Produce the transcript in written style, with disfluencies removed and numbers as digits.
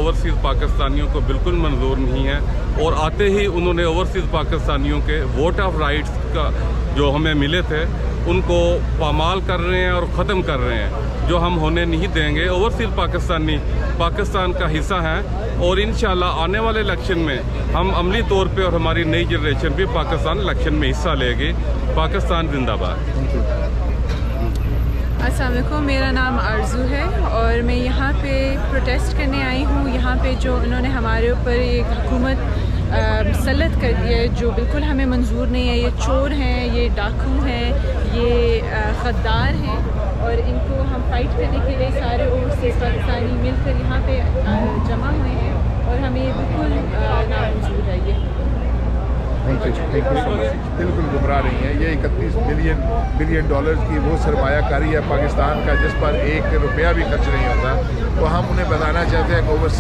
Overseas पाकिस्तानियों को बिल्कुल मंजूर नहीं है, और आते ही उन्होंने ओवरसीज़ पाकिस्तानियों के वोट ऑफ राइट्स का जो हमें मिले थे उनको पामाल कर रहे हैं और ख़त्म कर रहे हैं, जो हम होने नहीं देंगे। ओवरसीज़ पाकिस्तानी पाकिस्तान का हिस्सा हैं, और इंशाल्लाह आने वाले इलेक्शन में हम अमली तौर पे और हमारी नई जनरेशन भी पाकिस्तान इलेक्शन में हिस्सा लेगी। पाकिस्तान जिंदाबाद। अस्सलाम वालेकुम, मेरा नाम आरज़ू है और मैं यहाँ पे प्रोटेस्ट करने आई हूँ। यहाँ पे जो उन्होंने हमारे ऊपर एक हुकूमत मुसल्लत कर दी है जो बिल्कुल हमें मंजूर नहीं है। ये चोर हैं, ये डाकू हैं, ये गद्दार हैं, और इनको हम फाइट करने के लिए सारे ओवरसीज़ पाकिस्तानी मिलकर यहाँ पे जमा हुए हैं, और हमें ये बिल्कुल नामंजूर है। ये थैंक यू सो मच। बिल्कुल गुमराह रही हैं। ये 31 बिलियन डॉलर्स की वो सरमायाकारी है पाकिस्तान का जिस पर 1 रुपया भी खर्च नहीं होता। तो हम उन्हें बताना चाहते हैं कि